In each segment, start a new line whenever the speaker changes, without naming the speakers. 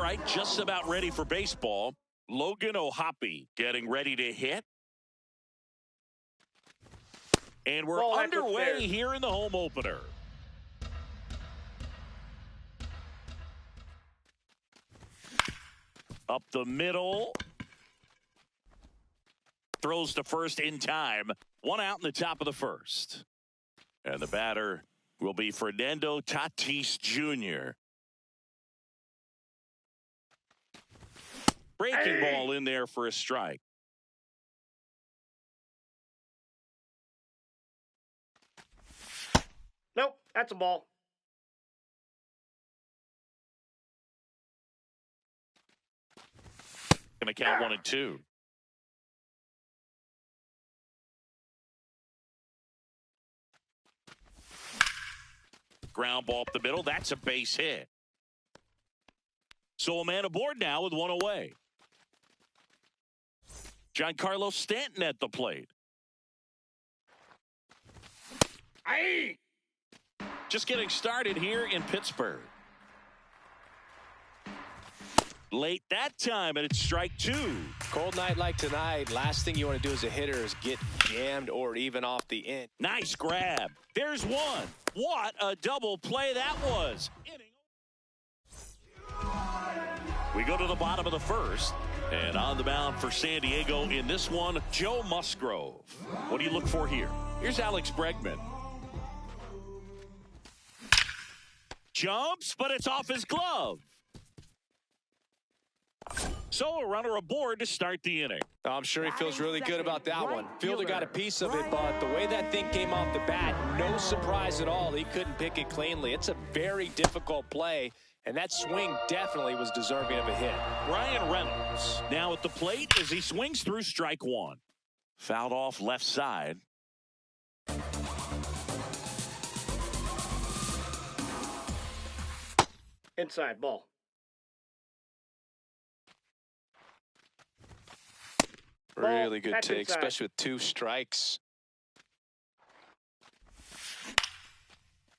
right, just about ready for baseball. Logan O'Hoppe getting ready to hit. And we're underway here in the home opener. Up the middle. Throws to first in time. One out in the top of the first. And the batter will be Fernando Tatis Jr. Breaking ball in there for a strike.
Nope, that's a ball.
Going to count 1-2. Ground ball up the middle. That's a base hit. So a man aboard now with one away. Giancarlo Stanton at the plate.
Aye.
Just getting started here in Pittsburgh. Late that time, and it's strike two.
Cold night like tonight, last thing you want to do as a hitter is get jammed or even off the end.
Nice grab. There's one. What a double play that was. We go to the bottom of the first. And on the mound for San Diego in this one, Joe Musgrove. What do you look for here? Here's Alex Bregman. Jumps, but it's off his glove. So a runner aboard to start the inning.
I'm sure he feels really good about that one. Fielder got a piece of it, but the way that thing came off the bat, no surprise at all. He couldn't pick it cleanly. It's a very difficult play, and that swing definitely was deserving of a hit.
Ryan Reynolds now at the plate as he swings through strike one. Fouled off left side.
Inside ball.
Really good take,
inside.
especially with 2 strikes.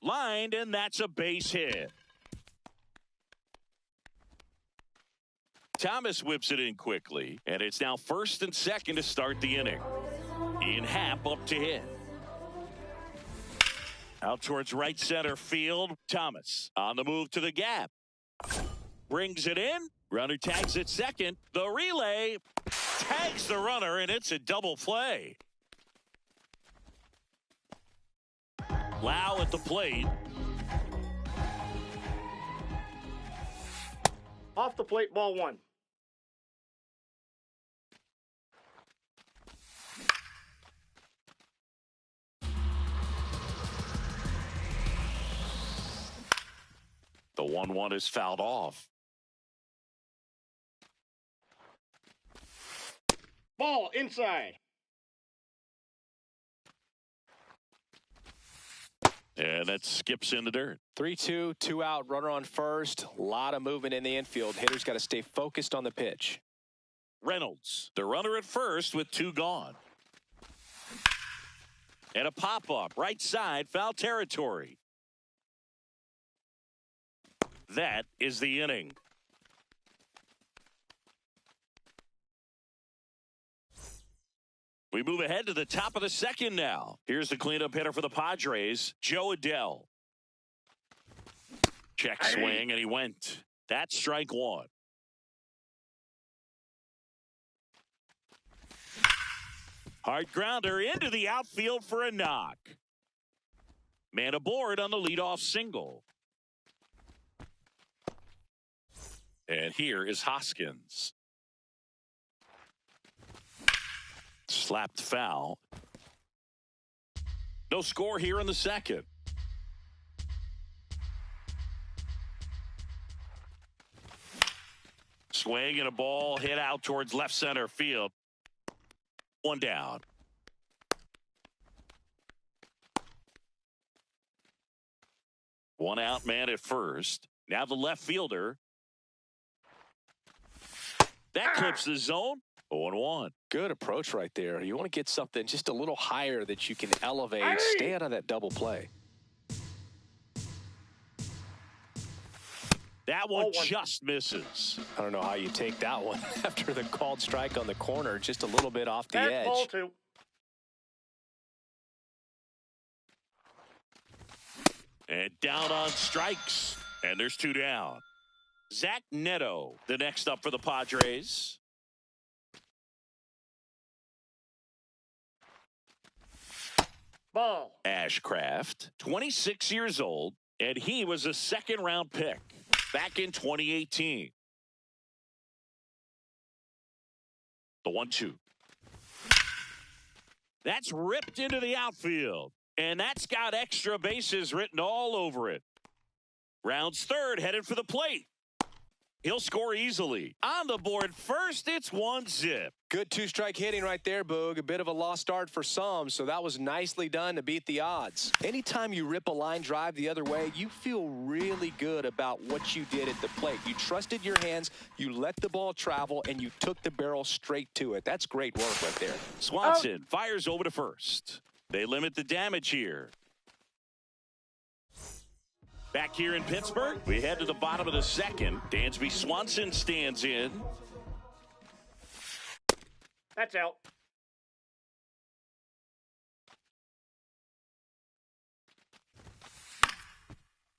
Lined, and that's a base hit. Thomas whips it in quickly, and it's now first and second to start the inning. Ian Happ up to hit. Out towards right center field. Thomas on the move to the gap. Brings it in. Runner tags at second. The relay tags the runner, and it's a double play. Lau at the plate.
Off the plate, ball one.
The 1-1 is fouled off.
Ball inside.
And that skips in the dirt.
3-2, 2 out, runner on first. A lot of movement in the infield. Hitters got to stay focused on the pitch.
Reynolds, the runner at first with 2 gone. And a pop-up, right side, foul territory. That is the inning. We move ahead to the top of the second now. Here's the cleanup hitter for the Padres, Jo Adell. Check swing, and he went. That's strike one. Hard grounder into the outfield for a knock. Man aboard on the leadoff single. And here is Hoskins. Slapped foul. No score here in the second. Swing and a ball hit out towards left center field. One down. One out man at first. Now the left fielder. That clips the zone. 0-1.
Good approach right there. You want to get something just a little higher that you can elevate. Stay out of that double play.
That one
Ball one.
just misses.
I don't know how you take that one after the called strike on the corner, just a little bit off the
That's
edge.
ball two.
And down on strikes. And there's 2 down. Zach Neto, the next up for the Padres.
Ball.
Ashcraft, 26 years old, and he was a second-round pick back in 2018. The 1-2. That's ripped into the outfield, and that's got extra bases written all over it. Rounds third, headed for the plate. He'll score easily. On the board first, it's 1-zip.
Good 2-strike hitting right there, Boog. A bit of a lost start for some, so that was nicely done to beat the odds. Anytime you rip a line drive the other way, you feel really good about what you did at the plate. You trusted your hands, you let the ball travel, and you took the barrel straight to it. That's great work right there.
Swanson fires over to first. They limit the damage here. Back here in Pittsburgh, we head to the bottom of the second. Dansby Swanson stands in.
That's out.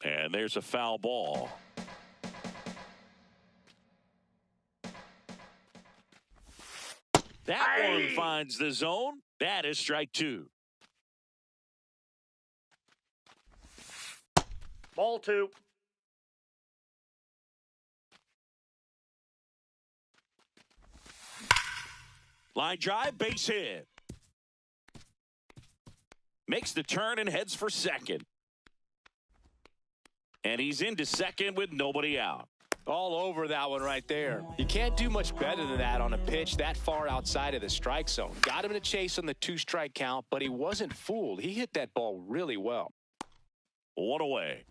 And there's a foul ball. That one finds the zone. That is strike 2.
Ball two.
Line drive, base hit. Makes the turn and heads for second. And he's into second with nobody out.
All over that one right there. You can't do much better than that on a pitch that far outside of the strike zone. Got him in a chase on the 2-strike count, but he wasn't fooled. He hit that ball really well.
1 away.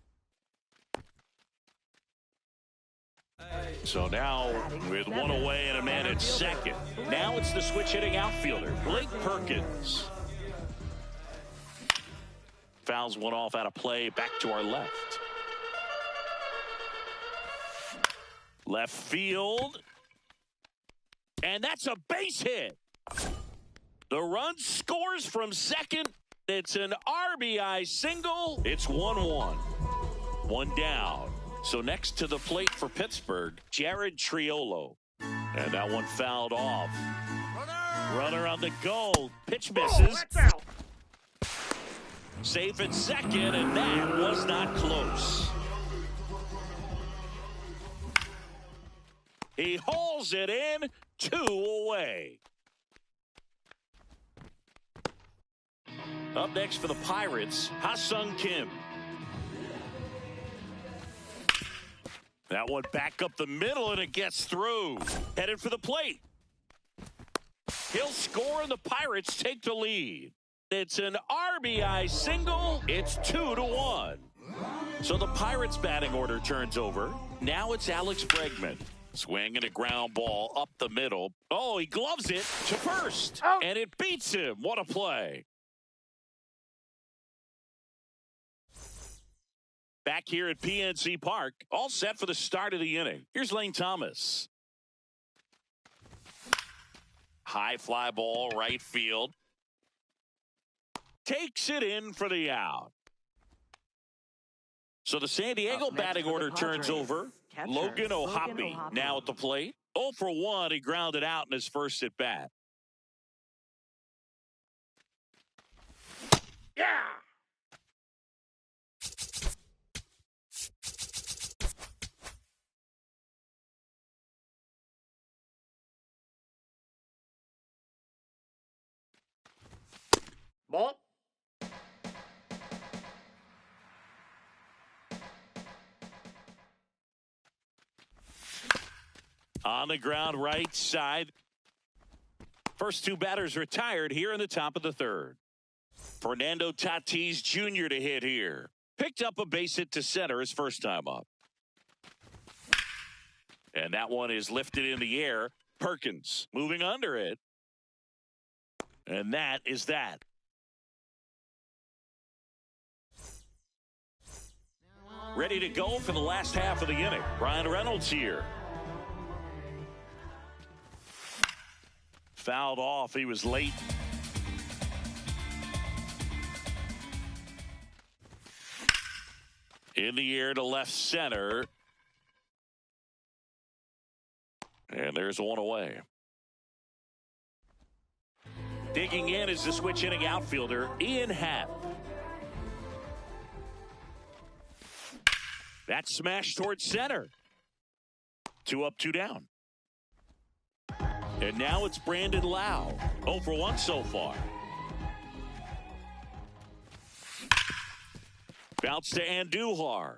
So now with 1 away and a man at second. Now it's the switch hitting outfielder, Blake Perkins. Fouls one off out of play, back to our left. Left field. And that's a base hit. The run scores from second. It's an RBI single. It's 1-1. 1 down. So next to the plate for Pittsburgh, Jared Triolo. And that one fouled off. Runner on the goal. Pitch misses.
Oh, that's out.
Safe at second, and that was not close. He hauls it in, 2 away. Up next for the Pirates, Ha-Sung Kim. That one back up the middle, and it gets through. Headed for the plate. He'll score, and the Pirates take the lead. It's an RBI single. It's 2-1. So the Pirates batting order turns over. Now it's Alex Bregman. Swinging a ground ball up the middle. Oh, he gloves it to first.
Oh.
And it beats him. What a play. Back here at PNC Park, all set for the start of the inning. Here's Lane Thomas. High fly ball, right field. Takes it in for the out. So the San Diego batting order turns over. Logan O'Hoppe now at the plate. 0 for 1, he grounded out in his first at bat.
Yeah. Ball.
On the ground, right side. First 2 batters retired here in the top of the third. Fernando Tatis Jr. to hit here. Picked up a base hit to center his first time up. And that one is lifted in the air. Perkins moving under it. And that is that. Ready to go for the last half of the inning. Brian Reynolds here. Fouled off. He was late. In the air to left center. And there's one away. Digging in is the switch inning outfielder, Ian Happ. That smash towards center. 2 up, 2 down. And now it's Brandon Lau. 0 for 1 so far. Bounce to Andujar.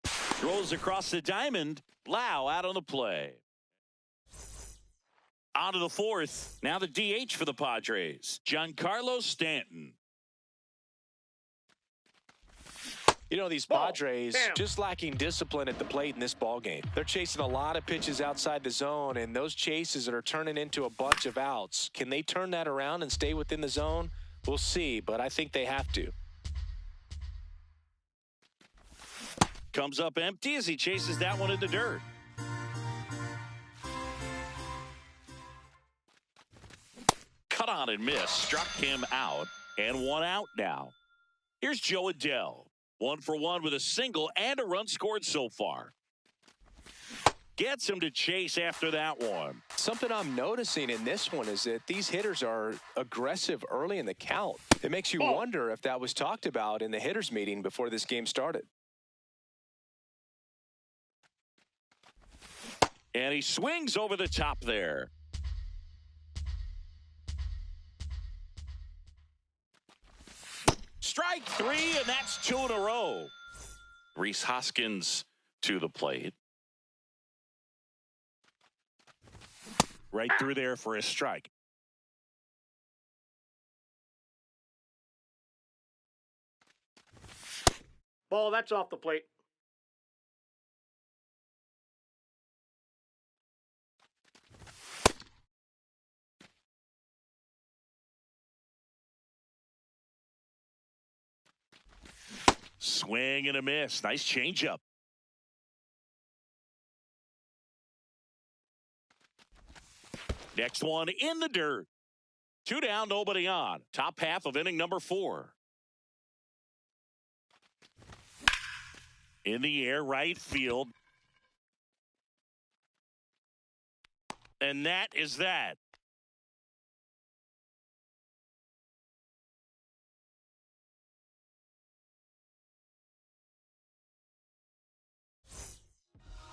Throws across the diamond. Lau out on the play. On to the 4th. Now the DH for the Padres, Giancarlo Stanton.
You know, these Padres just lacking discipline at the plate in this ball game. They're chasing a lot of pitches outside the zone, and those chases that are turning into a bunch of outs. Can they turn that around and stay within the zone? We'll see, but I think they have to.
Comes up empty as he chases that one in the dirt. Cut on and miss. Struck him out. And 1 out now. Here's Joe Adell. 1 for 1 with a single and a run scored so far. Gets him to chase after that one.
Something I'm noticing in this one is that these hitters are aggressive early in the count. It makes you wonder if that was talked about in the hitters meeting before this game started.
And he swings over the top there. Strike 3, and that's 2 in a row. Rhys Hoskins to the plate. Right through there for a strike.
Ball, that's off the plate.
Swing and a miss. Nice changeup. Next one in the dirt. 2 down, nobody on. Top half of inning number 4. In the air, right field. And that is that.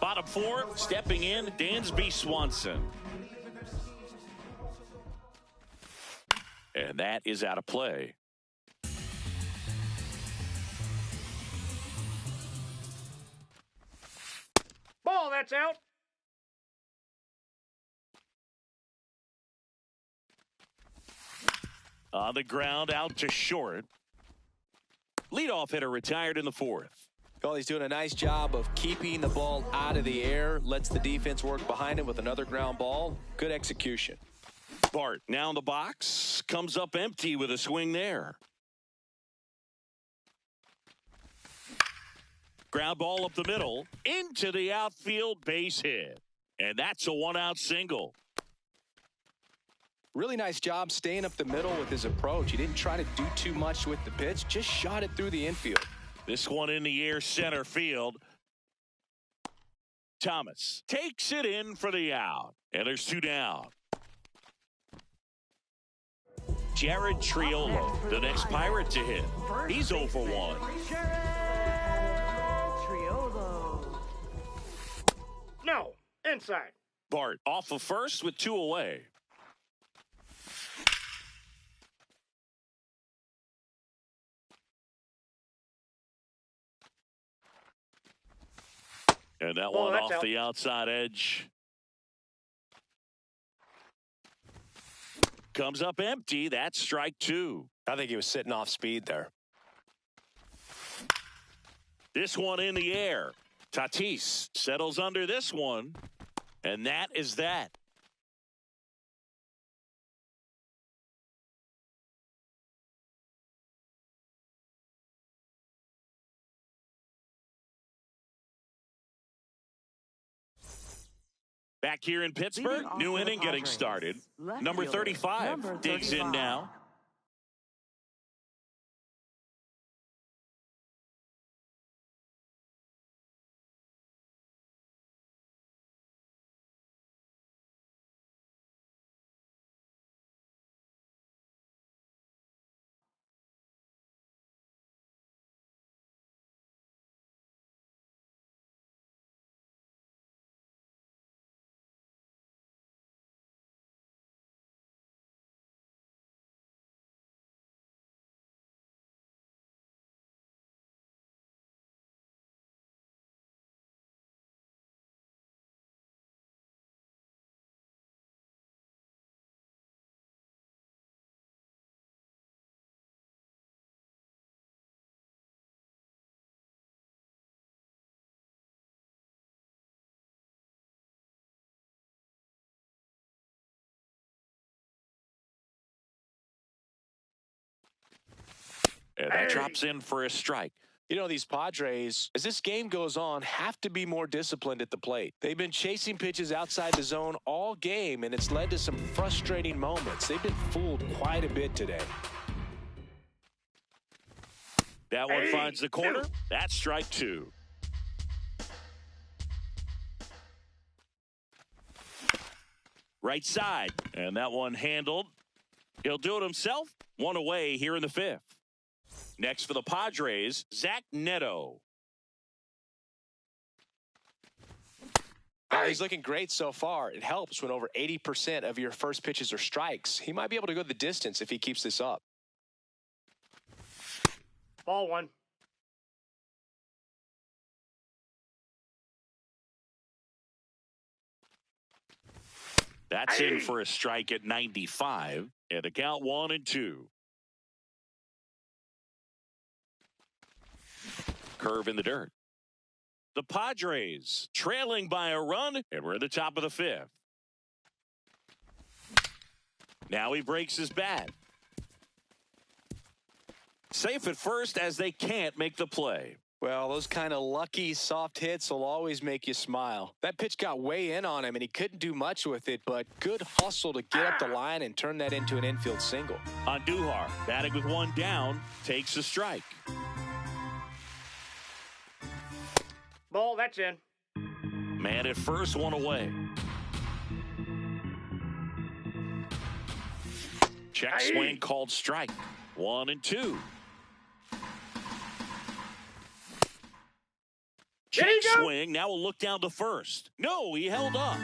Bottom 4, stepping in, Dansby Swanson. And that is out of play.
Ball, that's out.
On the ground, out to short. Leadoff hitter retired in the 4th.
Well, he's doing a nice job of keeping the ball out of the air. Lets the defense work behind him with another ground ball. Good execution.
Bart now in the box. Comes up empty with a swing there. Ground ball up the middle. Into the outfield, base hit. And that's a 1-out single.
Really nice job staying up the middle with his approach. He didn't try to do too much with the pitch. Just shot it through the infield.
This one in the air, center field. Thomas takes it in for the out. And there's 2 down. Jared Triolo, the next Pirate to hit. He's 0 for 1.
No, inside.
Bart off of first with 2 away. And that one off the outside edge. Comes up empty. That's strike 2.
I think he was sitting off speed there.
This one in the air. Tatis settles under this one. And that is that. Back here in Pittsburgh, new inning getting started. Number 35 digs in now. And that drops in for a strike.
You know, these Padres, as this game goes on, have to be more disciplined at the plate. They've been chasing pitches outside the zone all game, and it's led to some frustrating moments. They've been fooled quite a bit today.
That one finds the corner. That's strike two. Right side. And that one handled. He'll do it himself. One away here in the fifth. Next for the Padres, Zach Neto.
He's looking great so far. It helps when over 80% of your first pitches are strikes. He might be able to go the distance if he keeps this up.
Ball one.
That's in for a strike at 95. And the count 1-2. Curve in the dirt. The Padres trailing by a run, and we're at the top of the fifth. Now he breaks his bat. Safe at first as they can't make the play.
Well, those kind of lucky soft hits will always make you smile. That pitch got way in on him, and he couldn't do much with it, but good hustle to get up the line and turn that into an infield single.
Andujar, batting with one down, takes a strike.
Ball, that's in.
Man at first, one away. Check swing called strike. 1-2. Check swing. Now we'll look down to first. No, he held up.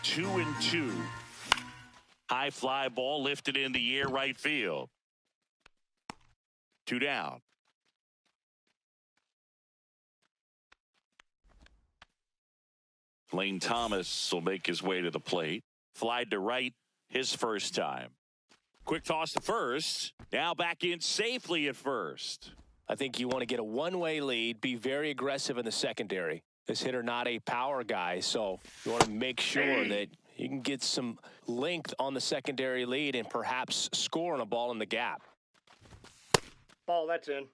2-2. High fly ball lifted in the air right field. 2 down. Lane Thomas will make his way to the plate. Flied to right his first time. Quick toss to first. Now back in safely at first.
I think you want to get a one-way lead, be very aggressive in the secondary. This hitter not a power guy, so you want to make sure that you can get some length on the secondary lead and perhaps score on a ball in the gap.
Ball, that's in.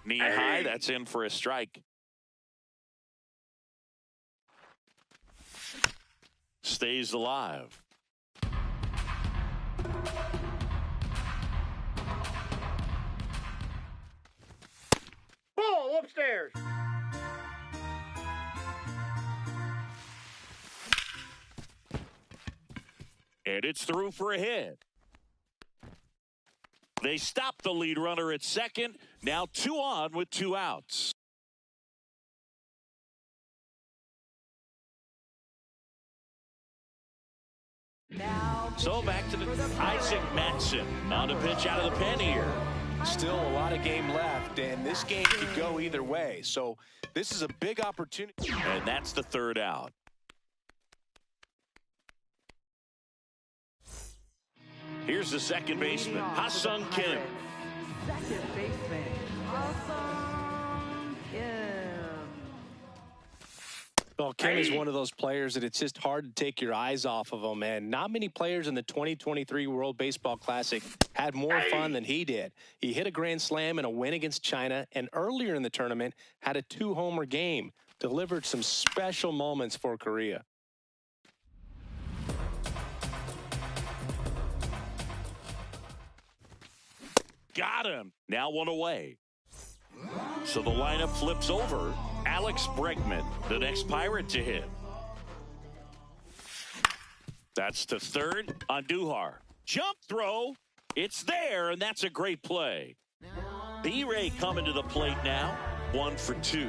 Knee high, that's in for a strike. Stays alive.
Ball upstairs.
And it's through for a hit. They stop the lead runner at second. Now 2 on with 2 outs. So back to the Isaac Matson on a pitch out of the pen here.
Still a lot of game left, and this game could go either way. So this is a big opportunity.
And that's the 3rd out. Here's the second baseman, Ha-Seong Kim.
Second baseman, Ha-Seong Kim.
Well, Kim is one of those players that it's just hard to take your eyes off of him, and not many players in the 2023 World Baseball Classic had more fun than he did. He hit a grand slam in a win against China, and earlier in the tournament had a 2-homer game, delivered some special moments for Korea.
Got him. Now one away. So the lineup flips over. Alex Bregman, the next Pirate to hit. That's the third on Duhar. Jump throw. It's there, and that's a great play. B-Ray coming to the plate now. 1 for 2.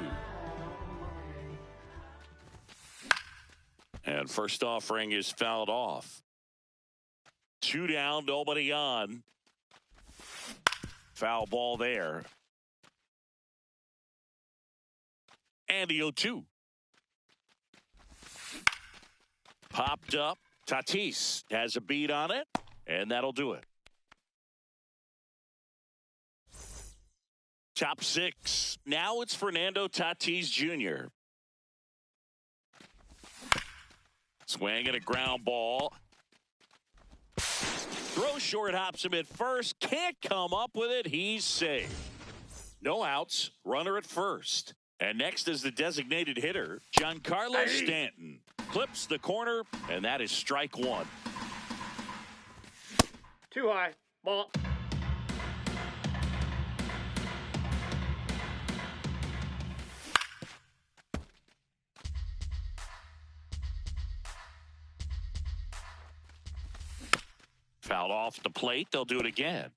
And first offering is fouled off. 2 down, nobody on. Foul ball there. And the 0-2. Popped up. Tatis has a beat on it, and that'll do it. Top 6. Now it's Fernando Tatis Jr. Swinging a ground ball. Throw short, hops him at first. Can't come up with it. He's safe. No outs. Runner at first. And next is the designated hitter, Giancarlo Stanton. Clips the corner, and that is strike 1.
Too high. Ball.
Fouled off the plate. They'll do it again.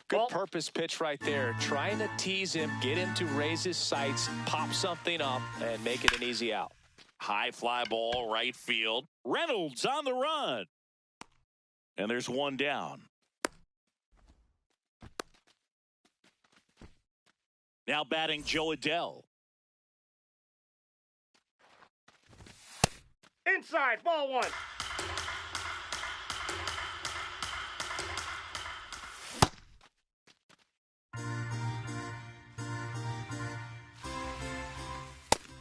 Good purpose pitch right there. Trying to tease him, get him to raise his sights, pop something up, and make it an easy out.
High fly ball, right field. Reynolds on the run. And there's 1 down. Now batting Joe Adell.
Inside. Ball 1.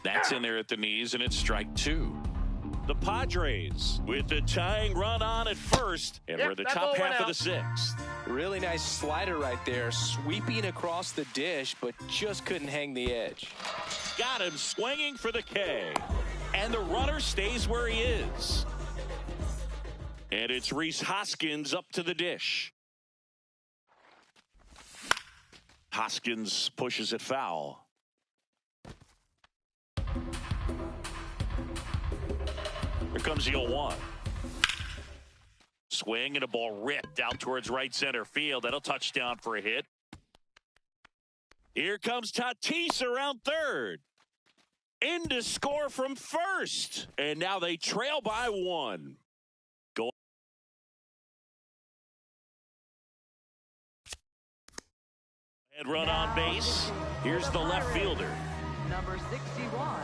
That's in there at the knees, and it's strike 2. The Padres with the tying run on at first, and we're the top half of the 6th.
Really nice slider right there, sweeping across the dish, but just couldn't hang the edge.
Got him swinging for the K, and the runner stays where he is. And it's Rhys Hoskins up to the dish. Hoskins pushes it foul. Here comes the 0-1. Swing and a ball ripped out towards right center field. That'll touchdown for a hit. Here comes Tatis around third. In to score from first. And now they trail by 1. Go. And run on base. Here's the left fielder.
Number 61,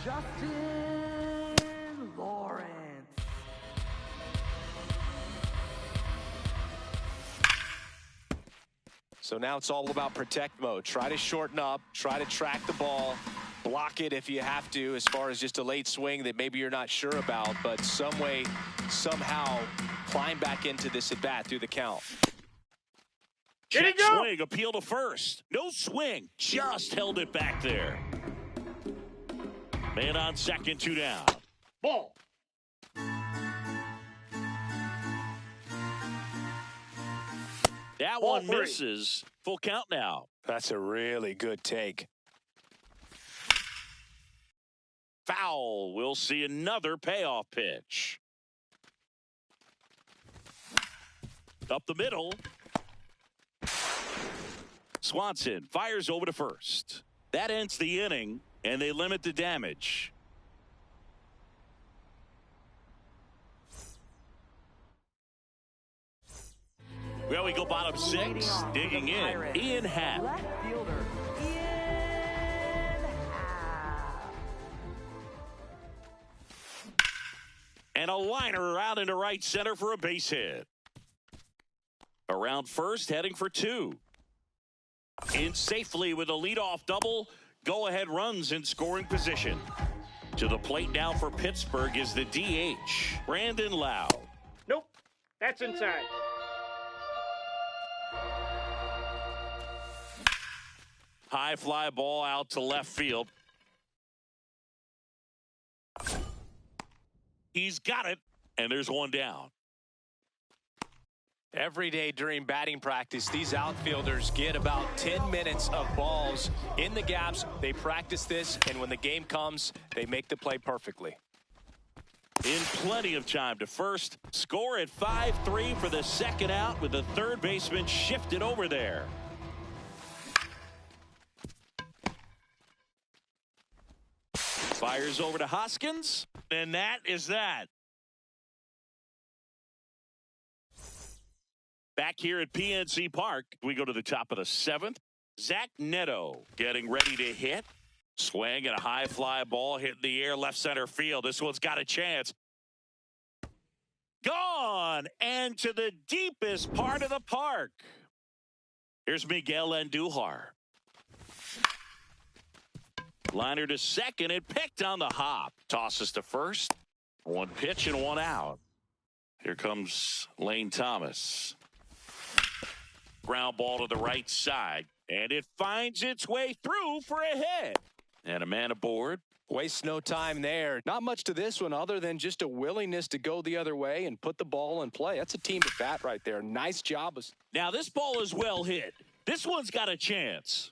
Justin Lawrence.
So now it's all about protect mode. Try to shorten up, try to track the ball, block it if you have to, as far as just a late swing that maybe you're not sure about, but some way, somehow climb back into this at bat through the count.
Check swing, appeal to first. No swing, just held it back there. Man on second, 2 down.
Ball.
That one misses. Full count now.
That's a really good take.
Foul. We'll see another payoff pitch. Up the middle. Swanson fires over to first. That ends the inning, and they limit the damage. Well, we go bottom 6. Digging in, Ian Happ.
Left fielder, Ian Happ.
And a liner out into right center for a base hit. Around first, heading for 2. In safely with a leadoff double. Go-ahead runs in scoring position. To the plate now for Pittsburgh is the DH, Brandon Lowe.
Nope. That's inside.
High fly ball out to left field. He's got it, and there's one down.
Every day during batting practice, these outfielders get about 10 minutes of balls in the gaps. They practice this, and when the game comes, they make the play perfectly.
In plenty of time to first. Score at 5-3 for the second out with the third baseman shifted over there. Fires over to Hoskins, and that is that. Back here at PNC Park, we go to the top of the seventh. Zach Neto getting ready to hit. Swing and a high fly ball hitting the air left center field. This one's got a chance. Gone and to the deepest part of the park. Here's Miguel Andujar. Liner to second and picked on the hop. Tosses to first. One pitch and one out. Here comes Lane Thomas. Ground ball to the right side, and it finds its way through for a hit. And a man aboard.
Waste no time there. Not much to this one other than just a willingness to go the other way and put the ball in play. That's a team at bat right there. Nice job.
Now this ball is well hit. This one's got a chance.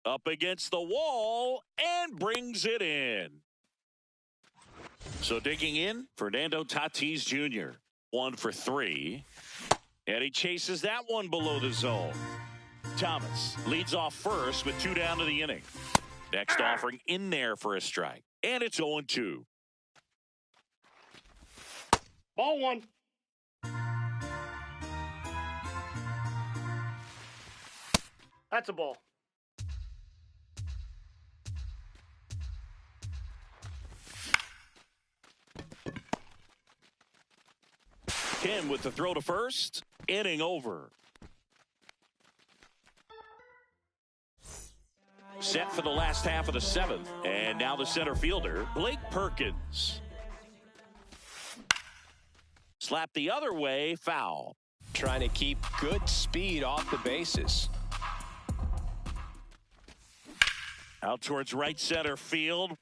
Up against the wall and brings it in. So digging in, Fernando Tatis Jr. 1 for 3. And he chases that one below the zone. Thomas leads off first with 2 down to the inning. Next offering in there for a strike. And it's 0-2.
Ball 1. That's a ball.
Kim with the throw to first. Inning over. Set for the last half of the seventh. And now the center fielder, Blake Perkins. Slap the other way, foul.
Trying to keep good speed off the bases.
Out towards right center field.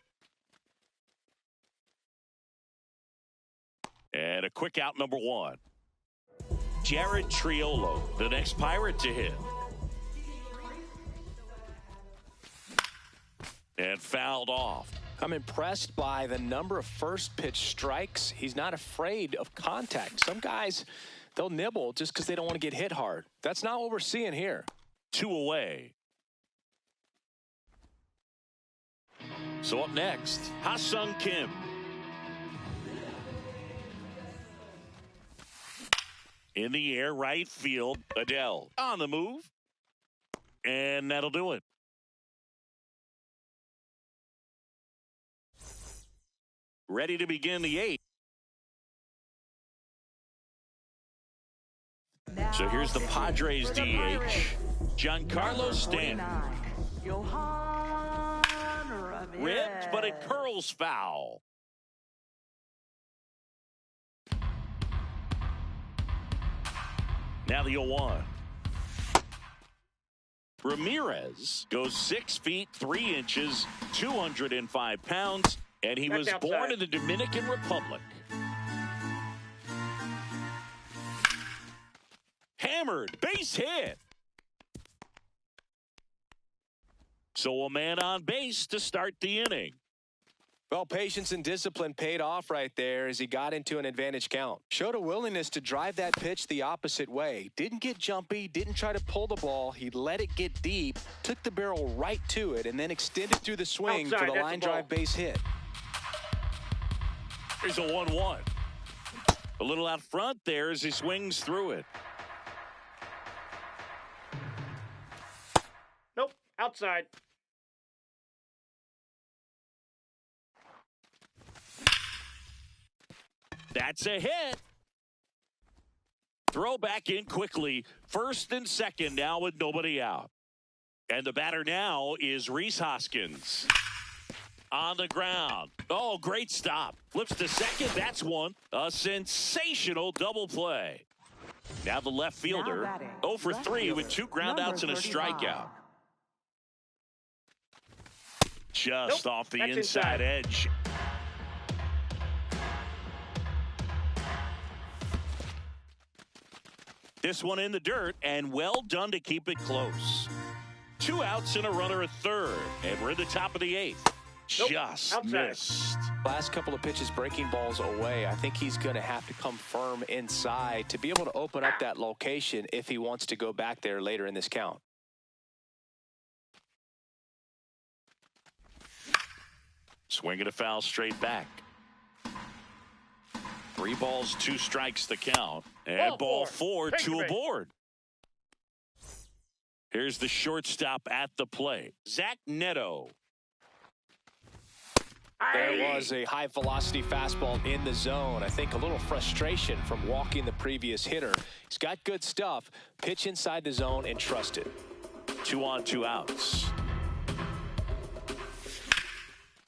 And a quick out, number 1. Jared Triolo, the next Pirate to hit. And fouled off.
I'm impressed by the number of first pitch strikes. He's not afraid of contact. Some guys, they'll nibble just because they don't want to get hit hard. That's not what we're seeing here.
2 away. So up next, Ha-Seong Kim. In the air, right field, Adele on the move. And that'll do it. Ready to begin the 8th. So here's the Padres DH, Giancarlo Stanton.
Yohan Ramirez.
Ripped, but it curls foul. Now the 0-1. Ramirez goes 6 feet 3 inches, 205 pounds, and he was born in the Dominican Republic. Hammered, base hit. So a man on base to start the inning.
Well, patience and discipline paid off right there as he got into an advantage count. Showed a willingness to drive that pitch the opposite way. Didn't get jumpy, didn't try to pull the ball. He let it get deep, took the barrel right to it, and then extended through the swing for the line drive base hit.
Here's a 1-1. A little out front there as he swings through it.
Nope. Outside.
That's a hit. Throw back in quickly. First and second now with nobody out. And the batter now is Rhys Hoskins. On the ground. Oh, great stop. Flips to second. That's one. A sensational double play. Now the left fielder, 0 for 3 with 2 groundouts and a strikeout. Just off the inside edge. This one in the dirt, and well done to keep it close. 2 outs and a runner at third, and we're in the top of the 8th. Just missed.
Last couple of pitches breaking balls away. I think he's going to have to come firm inside to be able to open up that location if he wants to go back there later in this count.
Swinging a foul straight back. 3 balls, 2 strikes the count. And ball 4, 2 aboard. Here's the shortstop at the plate, Zach Neto.
There was a high velocity fastball in the zone. I think a little frustration from walking the previous hitter. He's got good stuff. Pitch inside the zone and trust it.
2 on, 2 outs.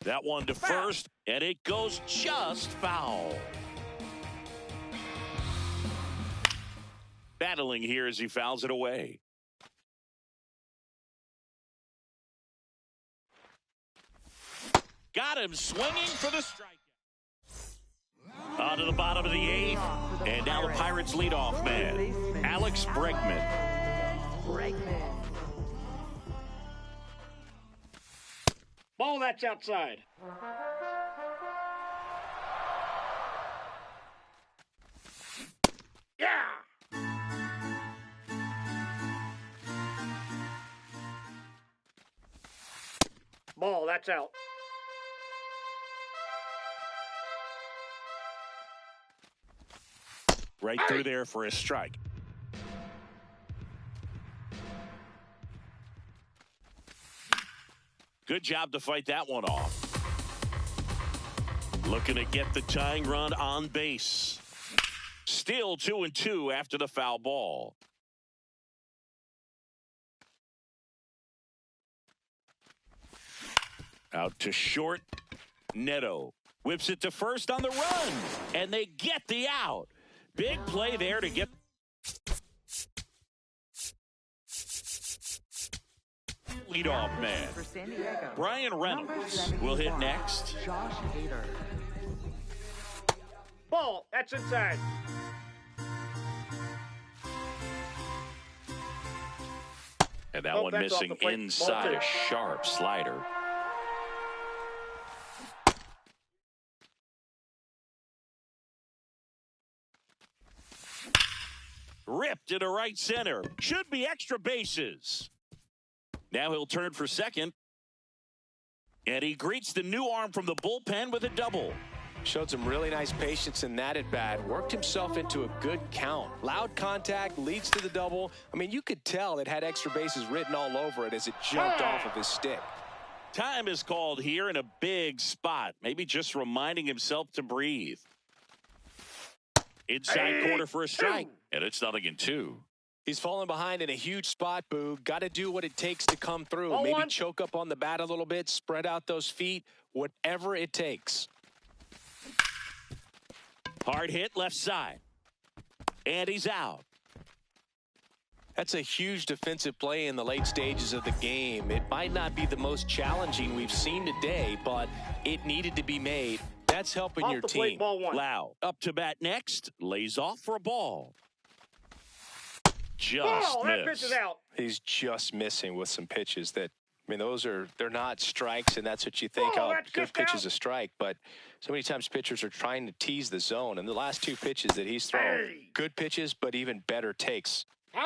That one to first, and it goes just foul. Battling here as he fouls it away. Got him swinging for the strikeout. On to the bottom of the 8th, and now the Pirates leadoff man, Alex Bregman.
Ball, that's outside. Yeah! Ball, that's out.
Right through there for a strike. Good job to fight that one off. Looking to get the tying run on base. Still 2-2 after the foul ball. Out to short. Neto whips it to first on the run, and they get the out. Big play there to get leadoff man. Brian Reynolds will hit next.
Josh Hader.
Ball, that's inside.
And that one missing inside, a sharp slider. Ripped into right center. Should be extra bases. Now he'll turn for second. And he greets the new arm from the bullpen with a double.
Showed some really nice patience in that at bat. Worked himself into a good count. Loud contact leads to the double. I mean, you could tell it had extra bases written all over it as it jumped off of his stick.
Time is called here in a big spot. Maybe just reminding himself to breathe. Inside corner for a strike. And it's 0-2.
He's falling behind in a huge spot, Boo. Got to do what it takes to come through. Maybe choke up on the bat a little bit, spread out those feet, whatever it takes.
Hard hit left side. And he's out.
That's a huge defensive play in the late stages of the game. It might not be the most challenging we've seen today, but it needed to be made. That's helping your team.
Lau up to bat next. Lays off for a ball. Just missed.
That pitch is out.
He's just missing with some pitches that, I mean, they're not strikes, and that's what you think. Oh, good pitch is a strike, but so many times pitchers are trying to tease the zone. And the last 2 pitches that he's thrown, good pitches, but even better takes.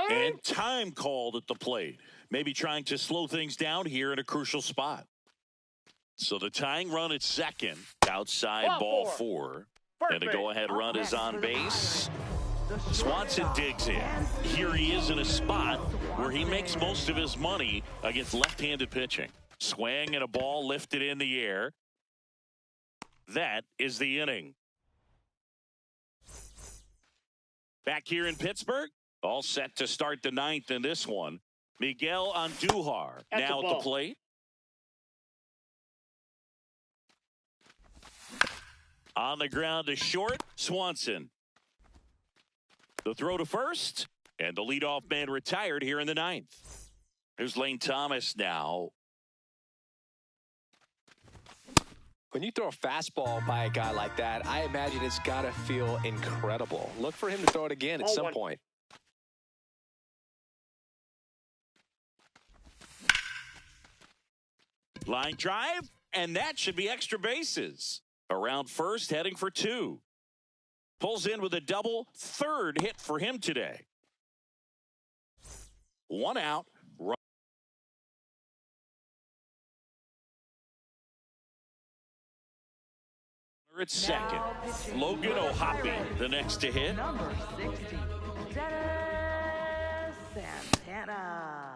And time called at the plate. Maybe trying to slow things down here in a crucial spot. So the tying run at second, outside ball 4. And the go-ahead run is on base. Swanson digs in. Here he is in a spot where he makes most of his money against left-handed pitching. Swing and a ball lifted in the air. That is the inning. Back here in Pittsburgh, all set to start the ninth in this one. Miguel Andujar now at the plate. On the ground to short, Swanson. The throw to first, and the leadoff man retired here in the ninth. Here's Lane Thomas now.
When you throw a fastball by a guy like that, I imagine it's got to feel incredible. Look for him to throw it again at some point.
Line drive, and that should be extra bases. Around first, heading for two. Pulls in with a double, third hit for him today. One out. At second. Logan O'Hoppe, the next to hit.
Number 60, Dennis Santana.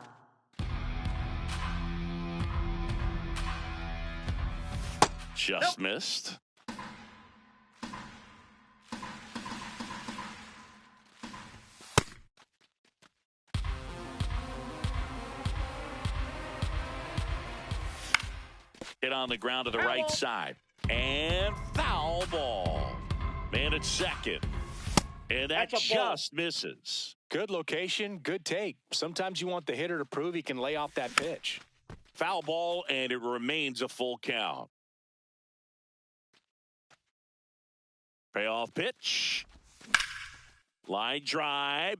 Just missed. Hit on the ground to the right side. And foul ball. Man at second. And that just misses.
Good location, good take. Sometimes you want the hitter to prove he can lay off that pitch.
Foul ball, and it remains a full count. Payoff pitch. Line drive.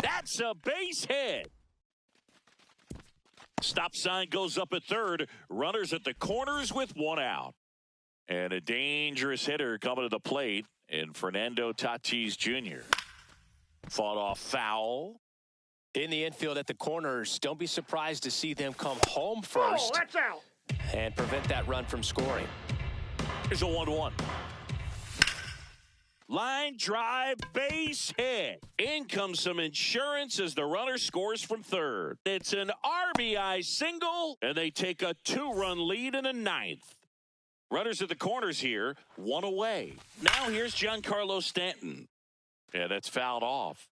That's a base hit. Stop sign goes up at third. Runners at the corners with one out. And a dangerous hitter coming to the plate in Fernando Tatis Jr. Fought off foul.
In the infield at the corners, don't be surprised to see them come home first.
Oh, that's out.
And prevent that run from scoring.
Here's a 1-1. Line drive, base hit. In comes some insurance as the runner scores from third. It's an RBI single, and they take a 2-run lead in the ninth. Runners at the corners here, one away. Now here's Giancarlo Stanton. Yeah, that's fouled off.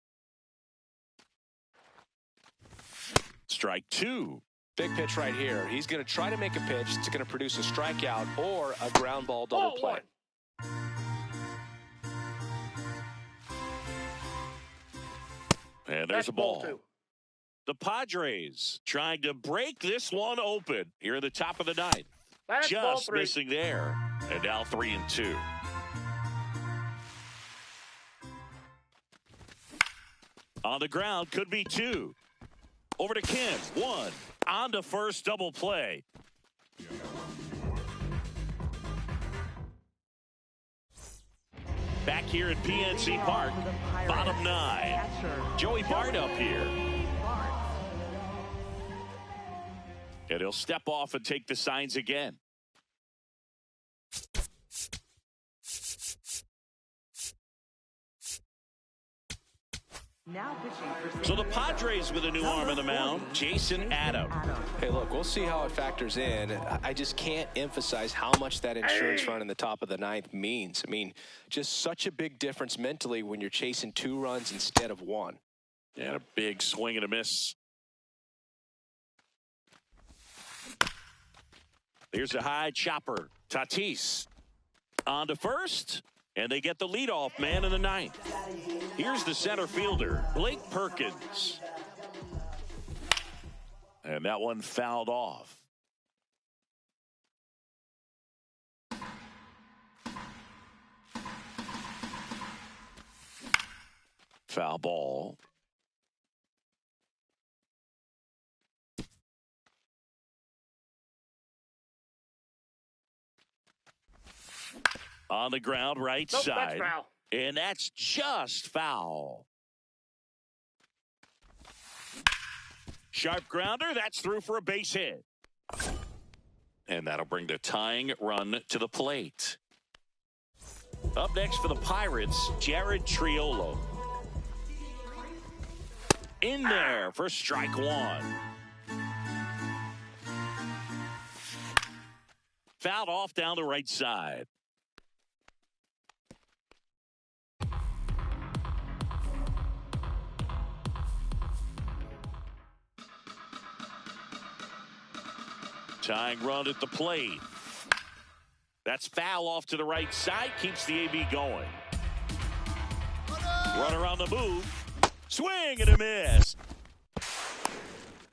Strike two.
Big pitch right here. He's going to try to make a pitch that's going to produce a strikeout or a ground ball double play.
And there's a ball. The Padres trying to break this one open here in the top of the ninth.
That's
just missing there. And now 3-2. On the ground, could be two. Over to Kim. One. On to first, double play. Back here at PNC Park, bottom nine. Joey Bart up here. And he'll step off and take the signs again.
Now pitching for
So the Padres with a new arm in the mound, Jason Adam.
Hey, look, we'll see how it factors in. I just can't emphasize how much that insurance run in the top of the ninth means. I mean, just such a big difference mentally when you're chasing 2 runs instead of 1.
And a big swing and a miss. Here's a high chopper. Tatis on to first, and they get the leadoff man in the ninth. Here's the center fielder, Blake Perkins. And that one fouled off. Foul ball. On the ground, right side.
That's foul.
And that's just foul. Sharp grounder, that's through for a base hit. And that'll bring the tying run to the plate. Up next for the Pirates, Jared Triolo. In there for strike one. Fouled off down the right side. Tying run at the plate. That's foul off to the right side. Keeps the AB going. Runner on the move. Swing and a miss.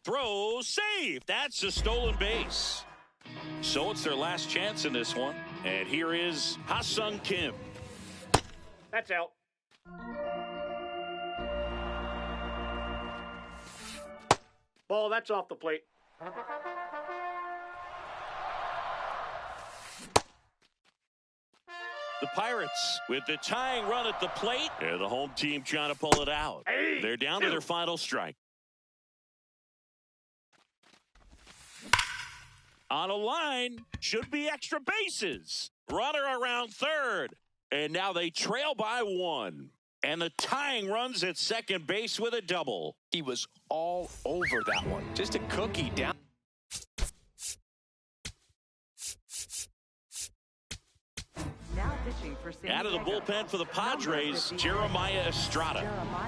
Throw safe. That's a stolen base. So it's their last chance in this one. And here is Ha-Seong Kim.
That's out. Ball, that's off the plate.
The Pirates with the tying run at the plate. They're the home team trying to pull it out. They're down to their final strike. On a line, should be extra bases. Runner around third. And now they trail by one. And the tying runs at second base with a double.
He was all over that one. Just a cookie down.
Now pitching for San
Out of the
Diego.
bullpen for the Padres, Jeremiah Estrada.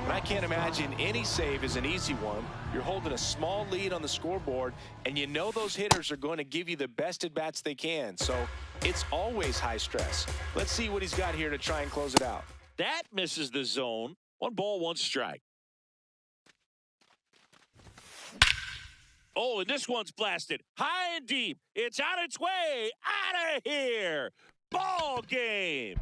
And I can't imagine any save is an easy one. You're holding a small lead on the scoreboard, and you know those hitters are going to give you the best at-bats they can. So it's always high stress. Let's see what he's got here to try and close it out.
That misses the zone. 1 ball, 1 strike. Oh, and this one's blasted. High and deep. It's on its way. Out of here. Ball game.